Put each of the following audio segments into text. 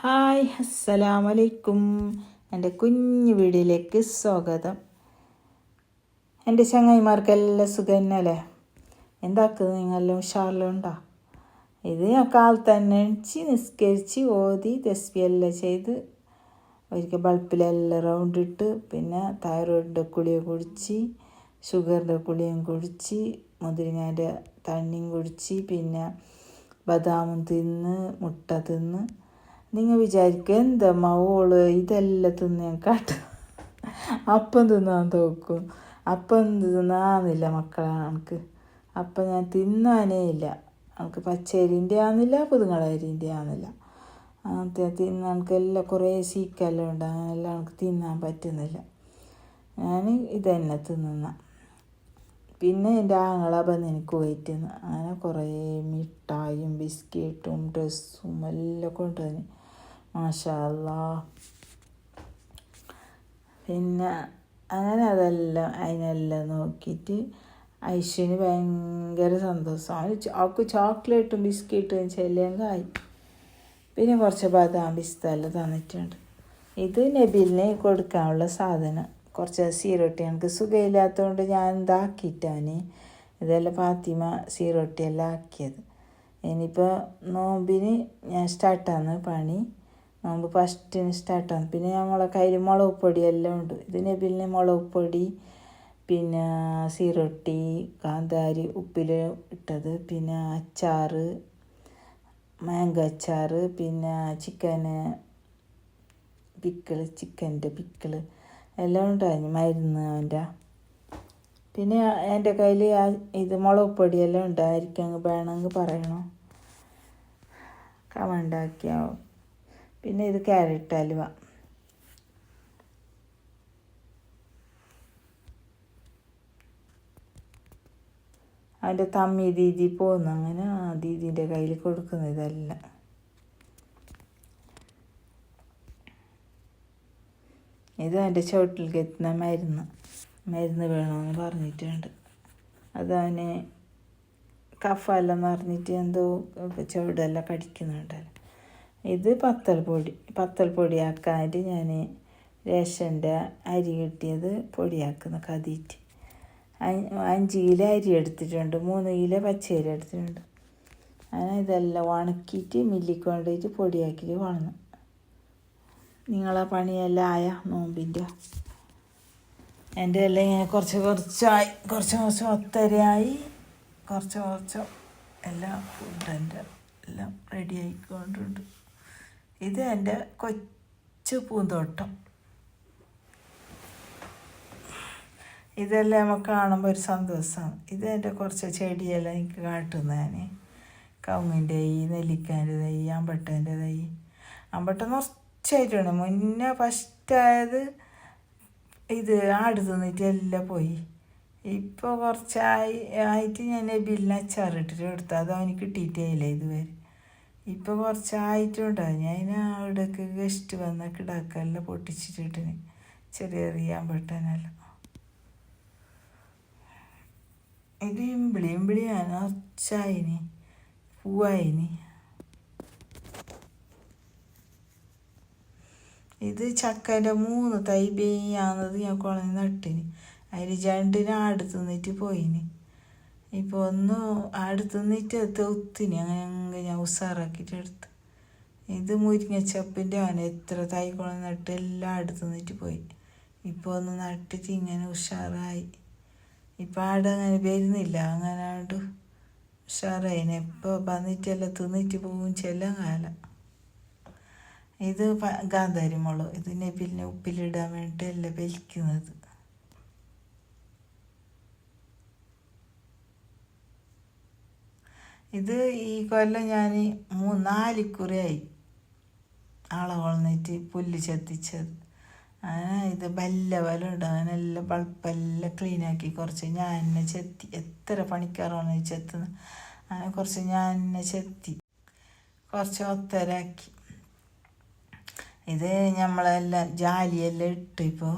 Hi അസ്സലാമലൈക്കും. എൻ്റെ കുഞ്ഞു വീടിലേക്ക് സ്വാഗതം. എൻ്റെ ചങ്ങായിമാർക്കെല്ലാം സുഖം തന്നെയല്ലേ? എന്താക്കുന്നത് നിങ്ങളെല്ലാം ഉഷാറിലുണ്ടോ? ഇത് ഞാൻ കാലത്ത് തന്നെ എണിച്ച് നിസ്കരിച്ച് ഓതി തസ്ബീഹെല്ലാം ചെയ്ത് ഒരിക്കൽ ബൾബിലെല്ലാം റൗണ്ടിട്ട് പിന്നെ തൈറോയിഡിൻ്റെ ഗുളിക കുടിച്ച് ഷുഗറിൻ്റെ ഗുളികയും കുടിച്ച് മുതിരിങ്ങേൻ്റെ തണ്ണിയും കുടിച്ച് പിന്നെ ബദാമും തിന്ന് മുട്ട തിന്ന്. നിങ്ങൾ വിചാരിക്കുക എന്താ ഓള് ഇതെല്ലാം തിന്ന് കാട്ട അപ്പം തിന്നാൻ തോക്കും. അപ്പം തിന്നാന്നില്ല മക്കളെ എനിക്ക്. അപ്പം ഞാൻ തിന്നാനേ ഇല്ല. എനിക്ക് പച്ചരിൻ്റെ ആകുന്നില്ല പുതുങ്ങളരിൻ്റെ ആകുന്നില്ല. തിന്നാൻ എനിക്കെല്ലാം കുറേ സീക്കെല്ലാം ഉണ്ട്. അങ്ങനെല്ലാം എനിക്ക് തിന്നാൻ പറ്റുന്നില്ല. ഞാൻ ഇതന്നെ തിന്നുന്ന. പിന്നെ എൻ്റെ ആങ്ങള ബന്നിന് കുവൈറ്റിന്ന് അങ്ങനെ കുറേ മിഠായും ബിസ്ക്കറ്റും ഡ്രസ്സും എല്ലാം കൊണ്ടുവന്ന് മാഷാ അല്ലാഹ്. പിന്നെ അങ്ങനെ അതെല്ലാം അതിനെല്ലാം നോക്കിയിട്ട് ഐശ്വന് ഭയങ്കര സന്തോഷം. അവൾക്ക് ചോക്ലേറ്റും ബിസ്ക്കറ്റും ചെല്ലിയങ്ങായി. പിന്നെ കുറച്ച് ബദാം പിസ്തെല്ലാം തന്നിട്ടുണ്ട്. ഇത് നബിലിന് കൊടുക്കാനുള്ള സാധനം. കുറച്ച് സീറൊട്ടി എനിക്ക് സുഖമില്ലാത്തതുകൊണ്ട് ഞാൻ എന്താക്കിയിട്ടാണ് ഇതെല്ലാം ഫാത്തിമ സീറൊട്ടിയെല്ലാം ആക്കിയത്. ഇനിയിപ്പോൾ നോമ്പിന് ഞാൻ സ്റ്റാർട്ടാണ് പണി. നോമ്പ് ഫസ്റ്റിന് സ്റ്റാർട്ടാണ്. പിന്നെ നമ്മളെ കയ്യിൽ മുളക് പൊടിയെല്ലാം ഉണ്ട്. ഇത് നബിലിന് മുളക് പൊടി പിന്നെ സീറൊട്ടി കാന്താരി ഉപ്പിൽ ഇട്ടത് പിന്നെ അച്ചാറ് മാംഗോ അച്ചാറ് പിന്നെ ചിക്കൻ്റെ പിക്കിള് എല്ലാം ഉണ്ടായിരുന്നു മരുന്ന് അവൻ്റെ. പിന്നെ എൻ്റെ കയ്യിൽ ഇത് മുളക് പൊടിയെല്ലാം ഉണ്ടായിരിക്കും. വേണമെങ്കിൽ പറയണോ കമണ്ടാക്കിയാവും. പിന്നെ ഇത് ക്യാരറ്റ് ഹൽവ. അവൻ്റെ തമ്മി ദീദി പോകുന്നു. അങ്ങനെ ദീദീൻ്റെ കയ്യിൽ കൊടുക്കുന്നു ഇതെല്ലാം. ഇത് എൻ്റെ ചുവട്ടിലേക്ക് എത്തുന്ന മരുന്ന് വേണമെന്ന് പറഞ്ഞിട്ടുണ്ട്. അതവന് കഫെല്ലാം പറഞ്ഞിട്ട് എന്തോ ചുവടെല്ലാം കടിക്കുന്നുണ്ടല്ലോ. ഇത് പത്തൽ പൊടിയാക്കാനായിട്ട് ഞാൻ റേഷൻ്റെ അരി കിട്ടിയത് പൊടിയാക്കുന്ന കതിയിട്ട് 5 കിലോ അരി എടുത്തിട്ടുണ്ട്, 3 കിലോ പച്ചരി എടുത്തിട്ടുണ്ട്. അങ്ങനെ ഇതെല്ലാം ഉണക്കിയിട്ട് മില്ലിൽ കൊണ്ടുപോയിട്ട് പൊടിയാക്കിയിട്ട് വളർന്നു. നിങ്ങളെ പണിയെല്ലാം ആയ നോമ്പിൻ്റെ? എൻ്റെ എല്ലാം ഇങ്ങനെ കുറച്ചായി, കുറച്ച് ഒത്തരയായി, കുറച്ച് എല്ലാം ഫുഡിൻ്റെ എല്ലാം റെഡി ആയിക്കൊണ്ടുണ്ട്. ഇത് എൻ്റെ കൊച്ചു പൂന്തോട്ടം. ഇതെല്ലാം നമുക്ക് കാണുമ്പോൾ ഒരു സന്തോഷമാണ്. ഇത് എൻ്റെ കുറച്ച് ചെടിയെല്ലാം എനിക്ക് കാട്ടുന്നതാണ്. കവുങ്ങിൻ്റെ തൈ, നെല്ലിക്കാൻ്റെ തൈ, അമ്പട്ടൻ്റെ തൈ. അമ്പട്ട നിറച്ചായിട്ടാണ്. മുന്നേ ഫസ്റ്റായത് ഇത് ആട് തിന്നിട്ട് എല്ലാം പോയി. ഇപ്പോൾ കുറച്ചായിട്ട് ഞാൻ നബിലിന് അച്ചാറിട്ടിട്ട് എടുത്തു. അത് അവന് കിട്ടിയിട്ടേ ഇല്ല ഇതുവരെ. ഇപ്പോൾ കുറച്ചായിട്ടുണ്ടാകും. ഞാൻ അവിടേക്ക് ഗസ്റ്റ് വന്ന കിടാക്കെല്ലാം പൊട്ടിച്ചിട്ടിന് ചെറിയ അമ്പട്ടനെല്ലാം. ഇത് ഇമ്പിളിയാണ് നിറച്ചായിന് പൂവായിന്. ഇത് ചക്കൻ്റെ 3 തൈ ബെയ്യാന്നത് ഞാൻ കുളഞ്ഞ് നട്ടിന്. അതിൽ 2 ആട് തിന്നിട്ട് പോയിന്. ഇപ്പോൾ 1 ആട് തിന്നിട്ട് ഒത്തിന്. അങ്ങനെ ഞാൻ ഉഷാറാക്കിയിട്ട് എടുത്ത്. ഇത് മുരിങ്ങച്ചപ്പിൻ്റെ അവൻ എത്ര തൈ കുളഞ്ഞ് നട്ട് എല്ലാം ആട് തിന്നിട്ട് പോയി. ഇപ്പോൾ ഒന്ന് നട്ടിട്ട് ഇങ്ങനെ ഉഷാറായി. ഇപ്പം ആടങ്ങനെ വരുന്നില്ല. അങ്ങനെ ആണ്ട് ഉഷാറായിന്. എപ്പോൾ വന്നിട്ടെല്ലാം തിന്നിട്ട് പോകും ചെല്ലാം കാലം. ഇത് ഗാന്ധാരി മുളക്. ഇത് നബിലിനെ ഉപ്പിലിടാൻ വേണ്ടിയിട്ട് എല്ലാം വലിക്കുന്നത്. ഇത് ഈ കൊല്ലം ഞാൻ 4 കുറിയായി ആളെ കൊളന്നിട്ട് പുല്ല് ചെത്തിച്ചത്. അങ്ങനെ ഇത് വല്ല ഉണ്ട്. അങ്ങനെല്ലാം ബൾബെല്ലാം ക്ലീനാക്കി കുറച്ച് ഞാൻ തന്നെ ചെത്തി. എത്ര പണിക്കാറാണ് ചെത്തുന്നത്. അങ്ങനെ കുറച്ച് ഞാൻ തന്നെ ചെത്തി കുറച്ച് ഒത്തരാക്കി. ഇത് നമ്മളെല്ലാം ജാലിയെല്ലാം ഇട്ട്. ഇപ്പോൾ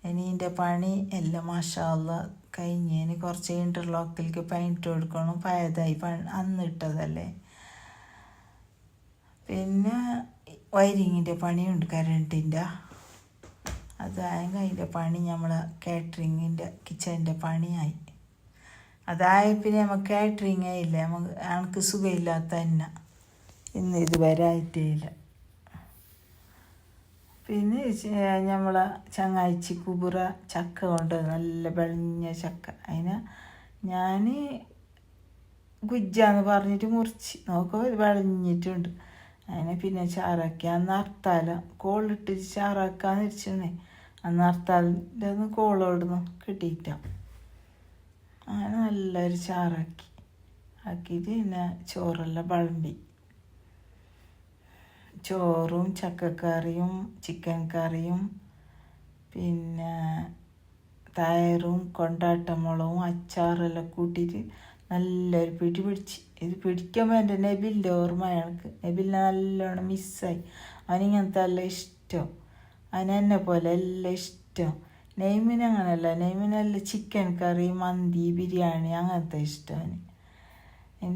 ഇനി ഇതിൻ്റെ പണി എല്ലാം മാഷാ അല്ലാഹ് കഴിഞ്ഞതിന് കുറച്ച് ഇൻ്റർലോക്കിലേക്ക് പെയിൻറ്റ് കൊടുക്കണം. പഴയതായി അന്ന് ഇട്ടതല്ലേ. പിന്നെ വയറിങ്ങിൻ്റെ പണിയുണ്ട് കറണ്ടിൻ്റെ. അതായെങ്കിൽ അതിൻ്റെ പണി നമ്മൾ കാറ്ററിങ്ങിൻ്റെ കിച്ചണിൻ്റെ പണിയായി. അതായ പിന്നെ നമുക്ക് കാറ്ററിങ്ങേ ഇല്ല. എനിക്ക് സുഖമില്ലാത്ത തന്നെ ഇന്ന് ഇതുവരെ ആയിട്ടേ ഇല്ല. പിന്നെ നമ്മളെ ചങ്ങാഴ്ചി കുബുറ ചക്ക കൊണ്ട് നല്ല വെളിഞ്ഞ ചക്ക. അതിനെ ഞാൻ ഗുജ്ജാന്ന് പറഞ്ഞിട്ട് മുറിച്ച് നോക്കുമ്പോൾ വെളിഞ്ഞിട്ടുണ്ട്. അതിനെ പിന്നെ ചാറാക്കി. അന്ന് ഹർത്താല കോളിട്ട് ചാറാക്കാന്ന് വെച്ചിട്ടുണ്ടേ. അന്ന് ഹർത്താലിൻ്റെ ഒന്ന് കോളോടുന്നു കിട്ടിയിട്ടാണ്. അങ്ങനെ നല്ലൊരു ചാറാക്കി ആക്കിയിട്ട് പിന്നെ ചോറെല്ലാം വിളമ്പി. ചോറും ചക്കക്കറിയും ചിക്കൻ കറിയും പിന്നെ തയറും കൊണ്ടാട്ടമുളകും അച്ചാറെല്ലാം കൂട്ടിയിട്ട് നല്ലൊരു പിടി പിടിച്ച്. ഇത് പിടിക്കുമ്പോൾ എൻ്റെ നബിലിൻ്റെ ഓർമ്മ അയാൾക്ക്. നബിലിനെ നല്ലോണം മിസ്സായി. അവനിങ്ങനത്തെ എല്ലാം ഇഷ്ടം. അവനെന്നെ പോലെ എല്ലാം ഇഷ്ടം. നെയ്മിന് അങ്ങനെയല്ല. നെയ്മിനെല്ലാം ചിക്കൻ കറി മന്തി ബിരിയാണി അങ്ങനത്തെ ഇഷ്ടമാണ്.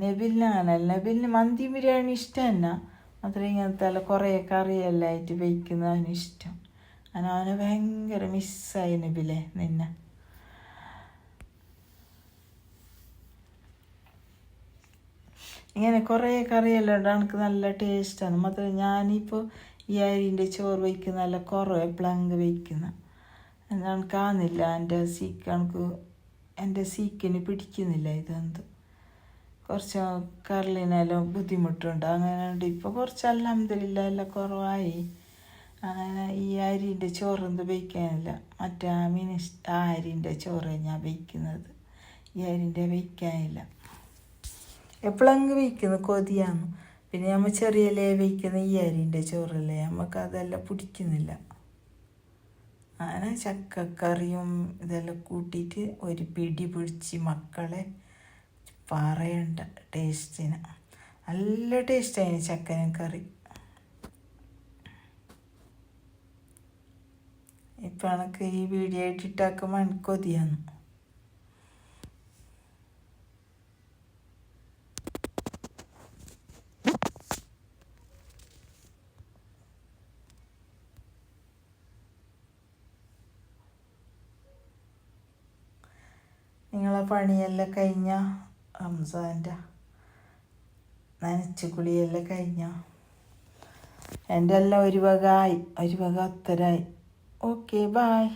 നബിലിന് അങ്ങനെയല്ല. നബിലിന് മന്തി ബിരിയാണി ഇഷ്ടം തന്നെ. മാത്രം ഇങ്ങനത്തെ എല്ലാം കുറേ കറിയെല്ലാം ആയിട്ട് വയ്ക്കുന്നവന് ഇഷ്ടം. അവനെ ഭയങ്കര മിസ്സായി നബിലെ നിന്നെ. ഇങ്ങനെ കുറേ കറിയെല്ലാം ഉണ്ട്. എനിക്ക് നല്ല ടേസ്റ്റാണ്. മാത്രം ഞാനിപ്പോൾ ഈ അരിൻ്റെ ചോറ് വയ്ക്കുന്ന നല്ല കുറവ് പ്ലങ്ക് വയ്ക്കുന്ന എനിക്ക് ആകുന്നില്ല. എൻ്റെ സീക്കിന് പിടിക്കുന്നില്ല. ഇതെന്ത് കുറച്ച് കറലിനെല്ലാം ബുദ്ധിമുട്ടുണ്ട്. അങ്ങനെ ഉണ്ട്. ഇപ്പോൾ കുറച്ച് അൽഹംദുലില്ലാ എല്ലാം കുറവായി. അങ്ങനെ ഈ അരിൻ്റെ ചോറൊന്നും വയ്ക്കാനില്ല. മറ്റേ ആ അരിൻ്റെ ചോറ് ഞാൻ വയ്ക്കുന്നത്. ഈ അരിൻ്റെ വയ്ക്കാനില്ല. എപ്പോഴെങ്കിലും വയ്ക്കുന്നു കൊതിയാന്ന്. പിന്നെ നമ്മൾ ചെറിയ വയ്ക്കുന്ന ഈ അരിൻ്റെ ചോറല്ലേ, നമുക്ക് അതെല്ലാം പിടിക്കുന്നില്ല. അങ്ങനെ ചക്കക്കറിയും ഇതെല്ലാം കൂട്ടിയിട്ട് ഒരു പിടി പിടിച്ച് മക്കളെ പറയണ്ട ടേസ്റ്റിന്. നല്ല ടേസ്റ്റായി ചക്കനും കറി. ഇപ്പം എനിക്ക് ഈ വീഡിയോ ഇട്ടിട്ടാക്കുമ്പോൾ എനിക്ക് കൊതിയാന്ന്. നിങ്ങളെ പണിയെല്ലാം കഴിഞ്ഞ റംസാൻ്റെ നനച്ചു കുളിയെല്ലാം കഴിഞ്ഞ? എൻ്റെ എല്ലാം ഒരു വക ആയി, ഒരു വക അത്തരായി. Okay, bye.